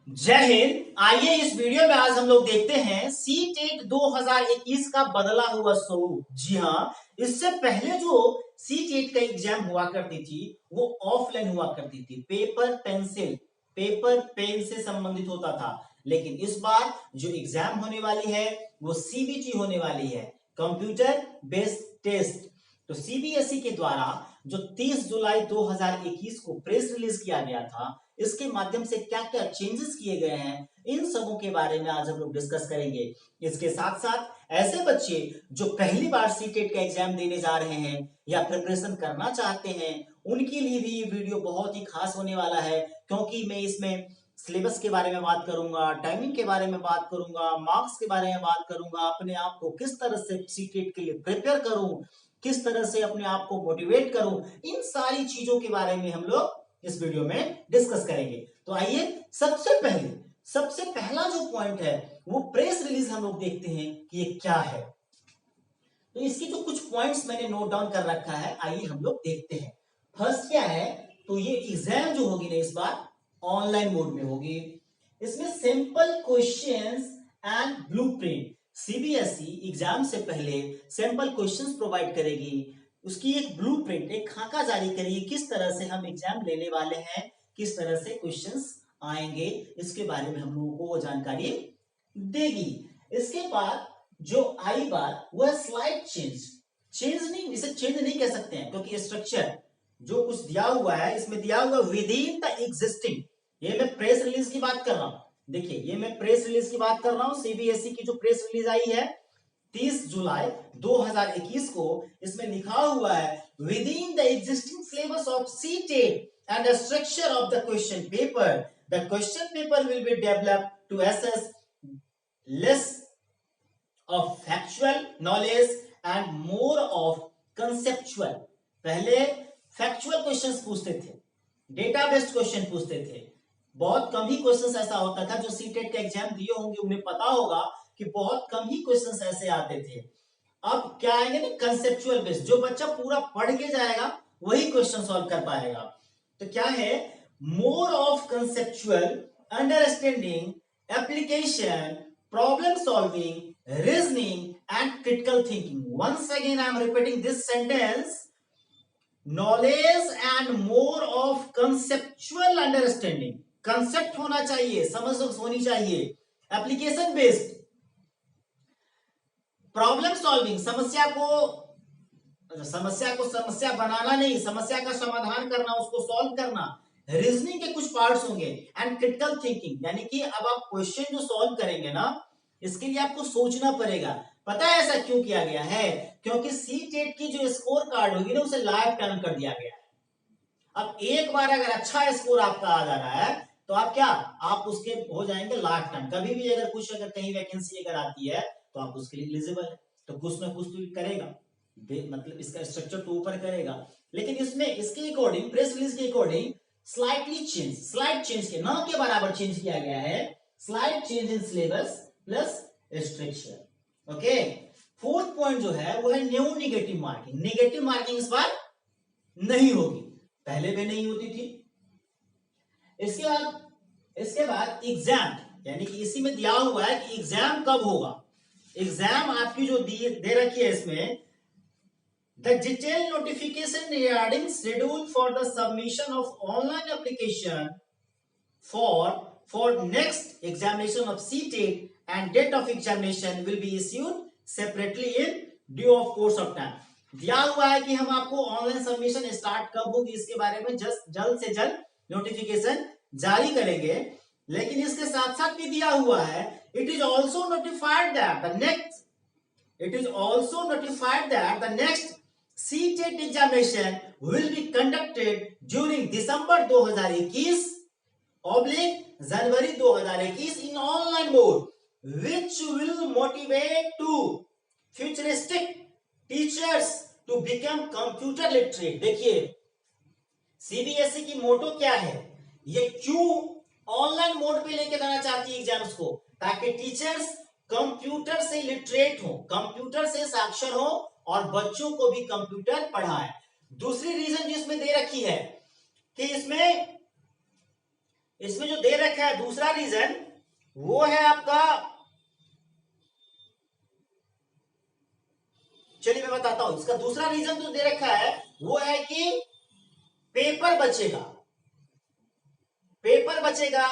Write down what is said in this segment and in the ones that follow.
जय हिंद। आइए इस वीडियो में आज हम लोग देखते हैं सीटेट 2021 का बदला हुआ स्वरूप। जी हाँ, इससे पहले जो सीटेट का एग्जाम हुआ करती थी वो ऑफलाइन हुआ करती थी, पेपर पेन से संबंधित होता था। लेकिन इस बार जो एग्जाम होने वाली है वो सीबीटी होने वाली है, कंप्यूटर बेस्ड टेस्ट। तो सीबीएसई के द्वारा जो 30 जुलाई 2021 को प्रेस रिलीज किया गया था, इसके माध्यम से क्या क्या चेंजेस किए गए हैं, इन सबों के बारे में आज हम लोग डिस्कस करेंगे। इसके साथ साथ ऐसे बच्चे जो पहली बार सीटेट का एग्जाम देने जा रहे हैं या प्रिपरेशन करना चाहते हैं, उनके लिए भी ये वीडियो बहुत ही खास होने वाला है, क्योंकि मैं इसमें सिलेबस के बारे में बात करूंगा, टाइमिंग के बारे में बात करूंगा, मार्क्स के बारे में बात करूंगा, अपने आप को किस तरह से सीटेट के लिए प्रिपेयर करूं, किस तरह से अपने आप को मोटिवेट करूं, इन सारी चीजों के बारे में हम लोग इस वीडियो में डिस्कस करेंगे। तो आइए सबसे पहला जो पॉइंट है वो प्रेस रिलीज हम लोग देखते हैं कि ये क्या है। तो इसकी जो कुछ पॉइंट्स मैंने नोट डाउन कर रखा है, आइए हम लोग देखते हैं। फर्स्ट क्या है, तो ये एग्जाम जो होगी ना इस बार ऑनलाइन मोड में होगी। इसमें simple questions and blueprint, CBSE exam से पहले सैंपल क्वेश्चंस प्रोवाइड करेगी, उसकी एक ब्लूप्रिंट, एक खाका जारी करेगी, किस तरह से हम एग्जाम लेने वाले हैं, किस तरह से क्वेश्चंस आएंगे, इसके बारे में हम लोगों को वो जानकारी देगी। इसके बाद जो आई बार वो है स्लाइड चेंज नहीं, इसे चेंज नहीं कह सकते हैं, क्योंकि स्ट्रक्चर जो कुछ दिया हुआ है, इसमें दिया हुआ विद इन द एग्जिस्टिंग, ये मैं प्रेस रिलीज की बात कर रहा हूं। देखिए, ये मैं प्रेस रिलीज की बात कर रहा हूं, सीबीएसई की जो प्रेस रिलीज आई है 30 जुलाई 2021 को, इसमें लिखा हुआ है within the existing syllabus of CTET and the structure of the question paper, the question paper will be developed to assess less of factual knowledge and more of conceptual। पहले factual questions पूछते थे, data based question पूछते थे, बहुत कम ही questions ऐसा होता था, जो सीटेट का एग्जाम दिए होंगे उन्हें पता होगा कि बहुत कम ही क्वेश्चंस ऐसे आते थे। अब क्या आएंगे ना, कंसेप्चुअल बेस्ड, जो बच्चा पूरा पढ़ के जाएगा वही क्वेश्चन सॉल्व कर पाएगा। तो क्या है, more of conceptual understanding, application, problem solving, reasoning and critical thinking। Once again I am repeating this sentence, knowledge and more of conceptual understanding, concept होना चाहिए, समझ होनी चाहिए, एप्लीकेशन बेस्ड, प्रॉब्लम सॉल्विंग, समस्या को समस्या बनाना नहीं, समस्या का समाधान करना, उसको सॉल्व करना, रीजनिंग के कुछ पार्ट्स होंगे, एंड क्रिटिकल थिंकिंग, यानी कि अब आप क्वेश्चन जो सॉल्व करेंगे ना, इसके लिए आपको सोचना पड़ेगा। पता है ऐसा क्यों किया गया है? क्योंकि सीटेट की जो स्कोर कार्ड होगी ना, उसे लाइफ टाइम कर दिया गया है। अब एक बार अगर अच्छा स्कोर आपका आ जा रहा है तो आप उसके हो जाएंगे लाइफ टाइम। कभी भी अगर कहीं वैकेंसी अगर आती है तो आप उसके लिए एलिजिबल है, तो कुछ ना कुछ तो करेगा, मतलब इसका स्ट्रक्चर तो ऊपर करेगा। लेकिन इसमें इसके अकॉर्डिंग, प्रेस रिलीज के अकॉर्डिंग स्लाइड चेंज के न के बराबर चेंज किया गया है, slide change in syllabus plus structure. Okay, fourth point जो है वो है new negative marking. Negative marking इस बार नहीं होगी, पहले भी नहीं होती थी। इसके बाद एग्जाम, यानी कि इसी में दिया हुआ है कि एग्जाम कब होगा। एग्जाम आपकी जो दे रखी है इसमें, the detail notification regarding schedule for the submission of online application for next examination of CTET and date of examination will be issued separately in due of course of time। दिया हुआ है कि हम आपको ऑनलाइन सबमिशन स्टार्ट कब होगी इसके बारे में जल्द से जल्द नोटिफिकेशन जारी करेंगे। लेकिन इसके साथ साथ भी दिया हुआ है, it is also notified that the next CTET examination will be conducted during December 2021 / January 2021 in online mode, which will motivate to futuristic teachers to become computer literate। देखिए, सीबीएसई की मोटो क्या है, ये क्यों ऑनलाइन मोड पे लेके जाना चाहती है एग्जाम्स को, ताकि टीचर्स कंप्यूटर से लिटरेट हो, कंप्यूटर से साक्षर हो और बच्चों को भी कंप्यूटर पढ़ाए। दूसरी रीजन जिसमें दे रखी है कि इसमें इसमें जो दे रखा है दूसरा रीजन वो है आपका, चलिए मैं बताता हूं, इसका दूसरा रीजन जो दे रखा है वो है कि पेपर बचेगा, पेपर बचेगा,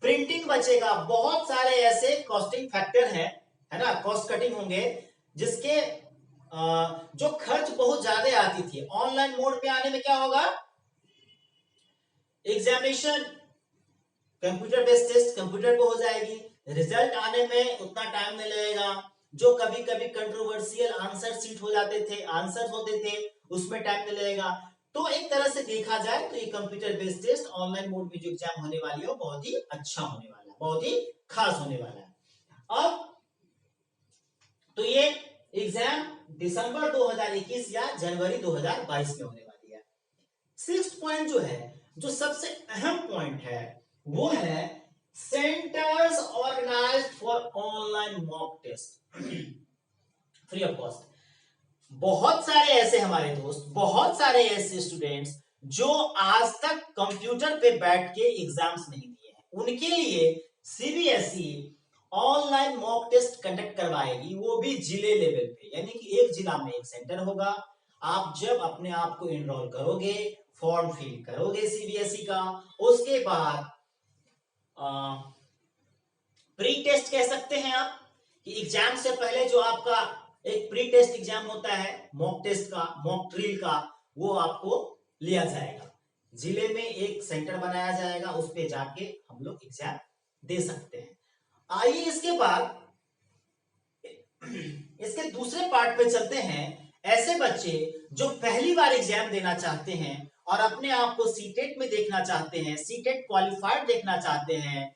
प्रिंटिंग बचेगा, बहुत सारे ऐसे कॉस्टिंग फैक्टर हैं, है ना, कॉस्ट कटिंग होंगे जिसके जो खर्च बहुत ज्यादा आती थी, ऑनलाइन मोड पे आने में क्या होगा, examination computer based test computer पे हो जाएगी, रिजल्ट आने में उतना टाइम नहीं लगेगा, जो कभी कभी कंट्रोवर्शियल आंसर सीट हो जाते थे, आंसर होते थे, उसमें टाइम नहीं लगेगा। तो एक तरह से देखा जाए तो ये computer based test online mode में जो एग्जाम होने वाली है वो बहुत ही अच्छा होने वाला है, बहुत ही खास होने वाला है। अब तो ये एग्जाम दिसंबर 2021 या जनवरी 2022 में होने वाली है। सिक्स्थ पॉइंट जो है, जो सबसे अहम पॉइंट है वो है centres organised for online mock test free of cost. बहुत सारे ऐसे हमारे दोस्त, बहुत सारे ऐसे स्टूडेंट्स जो आज तक कंप्यूटर पे बैठ के एग्जाम्स नहीं दिए हैं, उनके लिए CBSE online mock test conduct करवाएगी, वो भी जिले लेवल पे, यानी कि एक जिला में एक सेंटर होगा। आप जब अपने आप को एनरोल करोगे, फॉर्म फिल करोगे सीबीएसई का, उसके बाद प्री टेस्ट कह सकते हैं आप, कि एग्जाम से पहले जो आपका एक प्री टेस्ट एग्जाम होता है, मॉक टेस्ट का, मॉक ड्रिल का, वो आपको लिया जाएगा, जिले में एक सेंटर बनाया जाएगा, उस पे जाके हम लोग एग्जाम दे सकते हैं। आइए इसके बाद इसके दूसरे पार्ट पे चलते हैं। ऐसे बच्चे जो पहली बार एग्जाम देना चाहते हैं और अपने आप को सीटेट में देखना चाहते हैं, सीटेट क्वालिफाइड देखना चाहते हैं,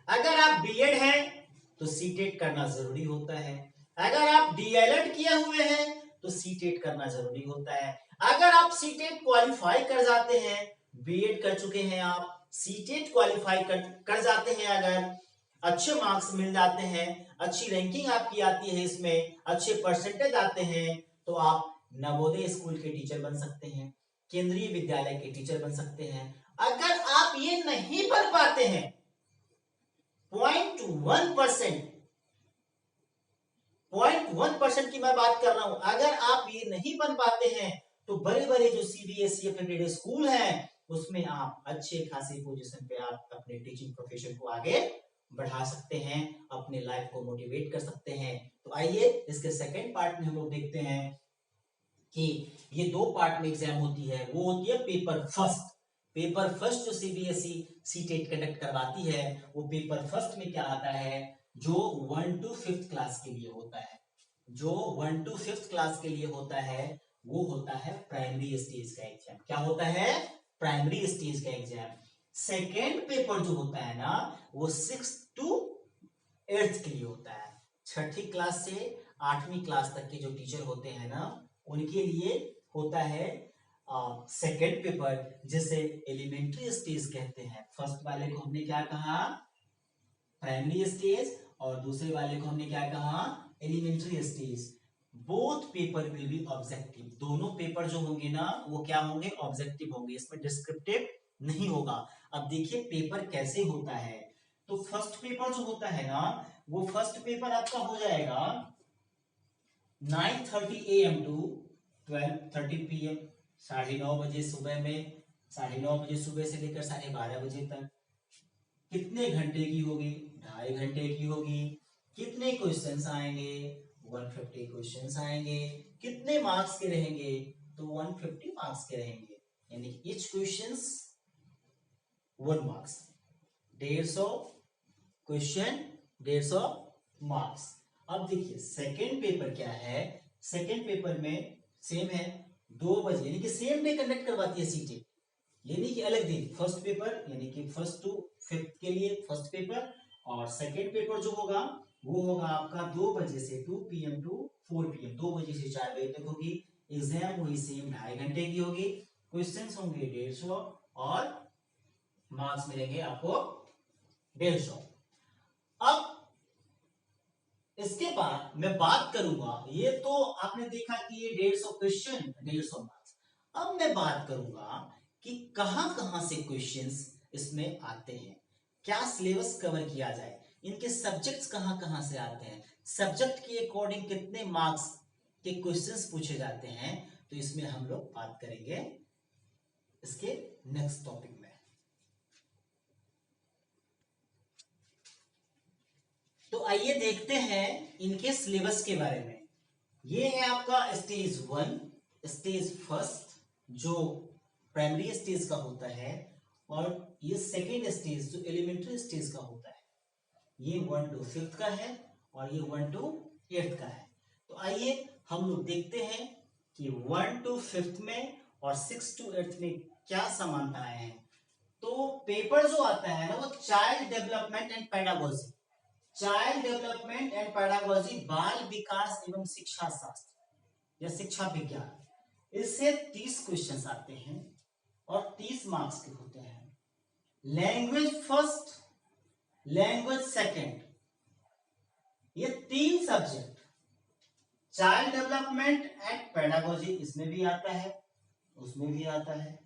अगर आप बीएड हैं तो सीटेट करना जरूरी होता है, अगर आप डीएलएड किए हुए हैं तो सीटेट करना जरूरी होता है, अगर आप सीटेट क्वालिफाई कर जाते हैं, बीएड कर चुके हैं आप, सीटेट क्वालिफाई कर जाते हैं, अगर अच्छे मार्क्स मिल जाते हैं, अच्छी रैंकिंग आपकी आती है, इसमें अच्छे परसेंटेज आते हैं, तो आप नवोदय स्कूल के टीचर बन सकते हैं, केंद्रीय विद्यालय के टीचर बन सकते हैं। अगर आप ये नहीं बन पाते हैं, 0.1%, 0.1% की मैं बात कर रहा हूं, अगर आप ये नहीं बन पाते हैं तो बड़े बड़े जो सीबीएसई एफिलिएटेड स्कूल हैं उसमें आप अच्छे खासी पोजीशन पे आप अपने टीचिंग प्रोफेशन को आगे बढ़ा सकते हैं, अपने लाइफ को मोटिवेट कर सकते हैं। तो आइए इसके सेकंड पार्ट में हम लोग देखते हैं कि ये दो पार्ट में एग्जाम होती है, वो होती है पेपर फर्स्ट। पेपर फर्स्ट जो सीबीएसई सीटेट कंडक्ट करवाती है, वो पेपर फर्स्ट में क्या आता है, जो 1 to 5th क्लास के लिए होता है, जो 1 to 5th क्लास के लिए होता है, वो होता है प्राइमरी स्टेज का एग्जाम। क्या होता है, प्राइमरी स्टेज का एग्जाम। सेकेंड पेपर जो होता है ना, वो 6 to 8th के लिए होता है, छठी क्लास से 8वीं क्लास तक के जो टीचर होते हैं ना, उनके लिए होता है सेकेंड पेपर, जिसे एलिमेंट्री स्टेज कहते हैं। फर्स्ट वाले को हमने क्या कहा, प्राइमरी स्टेज, और दूसरे वाले को हमने क्या कहा, elementary stage. Both paper will be objective, दोनों पेपर जो होंगे ना वो क्या होंगे, ऑब्जेक्टिव होंगे, इसमें डिस्क्रिप्टिव नहीं होगा। अब देखिए पेपर कैसे होता है, तो फर्स्ट पेपर जो होता है ना, वो फर्स्ट पेपर आपका हो जाएगा 9:30 AM टू 12:30 PM, 9:30 बजे सुबह में, 9:30 बजे सुबह से लेकर 12:30 बजे तक। कितने घंटे की होगी, 2.5 घंटे की होगी। कितने क्वेश्चंस आएंगे, 150 क्वेश्चंस आएंगे। कितने मार्क्स के रहेंगे, तो 150 मार्क्स के रहेंगे, यानी each questions 1 marks, 150 question 150 marks. अब देखिए सेकेंड पेपर क्या है, सेकेंड पेपर में सेम है, 2 बजे, यानी कि सेम डे कंडक्ट करवाती है सीटेट, यानी कि अलग दिन। फर्स्ट पेपर यानी कि 1st to 5th के लिए फर्स्ट पेपर, और सेकेंड पेपर जो होगा वो होगा आपका 2 बजे से 2 PM टू 4 PM, 2 बजे से 4 बजे तक होगी। एग्जाम वही सेम 2.5 घंटे की होगी, क्वेश्चंस होंगे 150 और मार्क्स मिलेंगे आपको 150। अब इसके बाद मैं बात करूंगा, ये तो आपने देखा कि ये 150 क्वेश्चन 150 मार्क्स। अब मैं बात करूंगा कि कहां कहां से क्वेश्चंस इसमें आते हैं। क्या सिलेबस कवर किया जाए, इनके सब्जेक्ट्स कहाँ कहाँ से आते हैं, सब्जेक्ट के अकॉर्डिंग कितने मार्क्स के क्वेश्चंस पूछे जाते हैं, तो इसमें हम लोग बात करेंगे इसके नेक्स्ट टॉपिक में। तो आइए देखते हैं इनके सिलेबस के बारे में। ये है आपका स्टेज 1, स्टेज फर्स्ट जो प्राइमरी स्टेज का होता है, और ये सेकेंड स्टेज जो एलिमेंट्री स्टेज का होता है। ये 1 to 5th का है और ये 1 to 8th का है। तो आइए हम लोग देखते हैं कि 1 to 5th में और 6 to 8th में क्या समानताएं हैं। तो पेपर जो आता है ना वो child development and pedagogy, child development and pedagogy, बाल विकास एवं शिक्षा शास्त्र या शिक्षा विज्ञान, इससे 30 क्वेश्चंस आते हैं और 30 मार्क्स के होते हैं। लैंग्वेज फर्स्ट, लैंग्वेज सेकंड, ये 3 subject, child development and pedagogy इसमें भी आता है, उसमें भी आता है,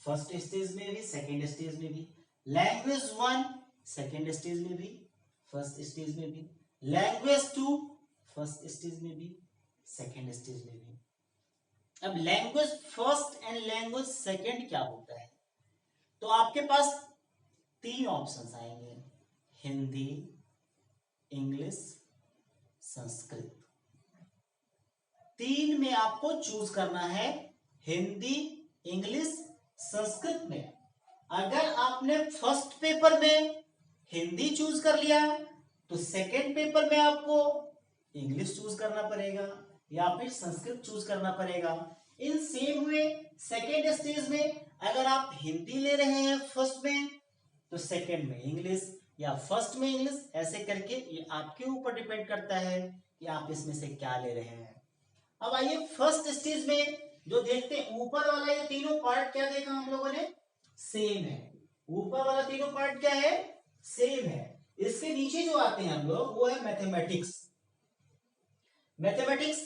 फर्स्ट स्टेज में भी सेकंड स्टेज में भी। लैंग्वेज 1 सेकंड स्टेज में भी, फर्स्ट स्टेज में भी। लैंग्वेज 2 फर्स्ट स्टेज में भी, सेकंड स्टेज में भी। अब language first and language second क्या होता है, तो आपके पास 3 ऑप्शंस आएंगे, हिंदी, इंग्लिश, संस्कृत। 3 में आपको चूज करना है, हिंदी, इंग्लिश, संस्कृत में। अगर आपने फर्स्ट पेपर में हिंदी चूज कर लिया तो सेकंड पेपर में आपको इंग्लिश चूज करना पड़ेगा या फिर संस्कृत चूज करना पड़ेगा। In same way second stage में अगर आप हिंदी ले रहे हैं फर्स्ट में तो सेकंड में इंग्लिश या फर्स्ट में इंग्लिश, ऐसे करके ये आपके ऊपर डिपेंड करता है कि आप इसमें से क्या ले रहे हैं। अब आइए फर्स्ट स्टेज में जो देखते हैं, ऊपर वाला ये तीनों पार्ट क्या देखा हम लोगों ने, सेम है। ऊपर वाला तीनों पार्ट क्या है, सेम है। इसके नीचे जो आते हैं हम लोग वो है मैथमेटिक्स। मैथमेटिक्स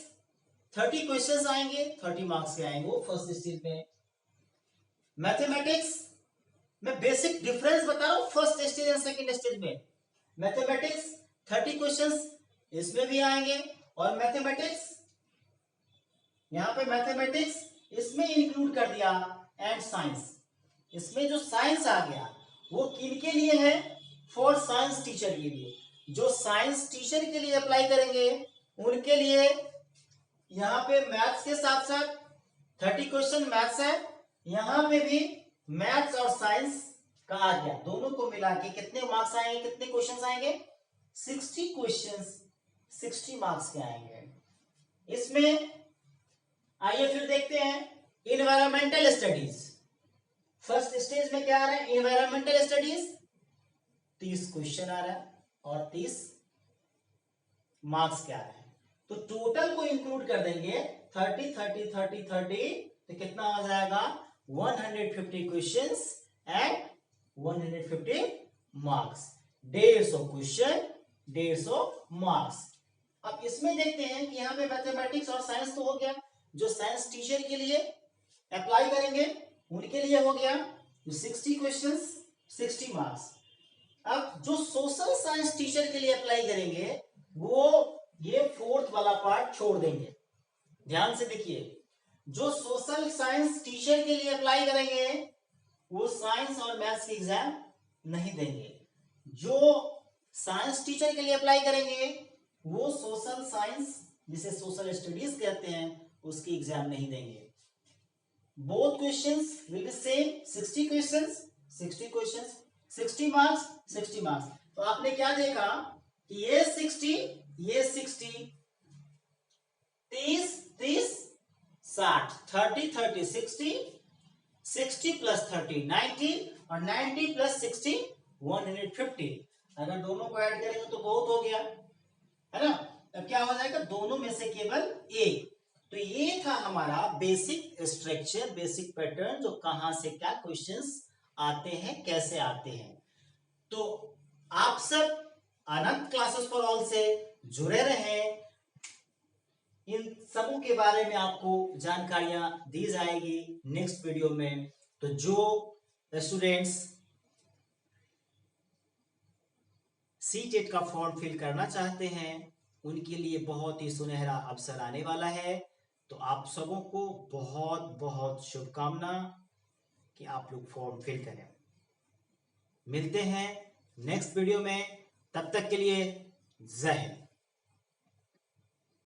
30 क्वेश्चंस आएंगे, 30 मार्क्स के आएंगे वो फर्स्ट स्टेज में। मैथमेटिक्स मैं बेसिक डिफरेंस बता रहा हूं फर्स्ट स्टेज और सेकंड स्टेज में। मैथमेटिक्स 30 क्वेश्चंस इसमें भी आएंगे, और मैथमेटिक्स यहां पे मैथमेटिक्स इसमें इंक्लूड कर दिया, एंड साइंस, इसमें जो साइंस आ गया वो किनके लिए है, फॉर साइंस टीचर के लिए। जो साइंस टीचर के लिए अप्लाई करेंगे उनके लिए यहाँ पे मैथ्स के साथ साथ 30 क्वेश्चन मैथ्स है, यहाँ पे भी मैथ्स और साइंस का आ गया, दोनों को मिला के कितने मार्क्स आएंगे, कितने क्वेश्चंस आएंगे, 60 क्वेश्चंस, 60 मार्क्स के आएंगे इसमें। आइए फिर देखते हैं इन्वायरमेंटल स्टडीज। फर्स्ट स्टेज में क्या आ रहा है, इन्वायरमेंटल स्टडीज 30 क्वेश्चन आ रहा है और 30 मार्क्स क्या आ रहा है, तो टोटल को इंक्लूड कर देंगे 30 30 30 30, तो कितना आ जाएगा 150 questions and 150 marks, 150 question 150 marks. अब इसमें देखते हैं कि यहाँ पे मैथमेटिक्स और साइंस तो हो गया, जो साइंस टीचर के लिए अप्लाई करेंगे उनके लिए हो गया 60 क्वेश्चंस 60 मार्क्स। अब जो सोशल साइंस टीचर के लिए अप्लाई करेंगे वो ये फोर्थ वाला पार्ट छोड़ देंगे, ध्यान से देखिए। जो सोशल साइंस टीचर के लिए अप्लाई करेंगे वो साइंस और मैथ्स की एग्जाम नहीं देंगे। जो साइंस टीचर के लिए अप्लाई करेंगे वो सोशल साइंस जिसे सोशल स्टडीज कहते हैं उसकी एग्जाम नहीं देंगे। Both questions will be same, 60 questions 60 questions 60 marks 60 marks. तो आपने क्या देखा कि ये 60 ये 60, 30 30 60, 30 30 60, 60 प्लस 30 90 और 90 प्लस 60 150। अगर दोनों को ऐड करेंगे तो बहुत हो गया है ना। अब क्या हो जाएगा, दोनों में से केवल एक। तो ये था हमारा बेसिक स्ट्रक्चर, बेसिक पैटर्न, जो कहां से क्या क्वेश्चंस आते हैं, कैसे आते हैं। तो आप सब अनंत क्लासेस फॉर ऑल से जुड़े रहें, इन सबों के बारे में आपको जानकारियां दी जाएगी नेक्स्ट वीडियो में। तो जो स्टूडेंट्स सी टेट का फॉर्म फिल करना चाहते हैं उनके लिए बहुत ही सुनहरा अवसर आने वाला है। तो आप सबों को बहुत बहुत शुभकामना कि आप लोग फॉर्म फिल करें। मिलते हैं नेक्स्ट वीडियो में, तब तक के लिए जय हिंद।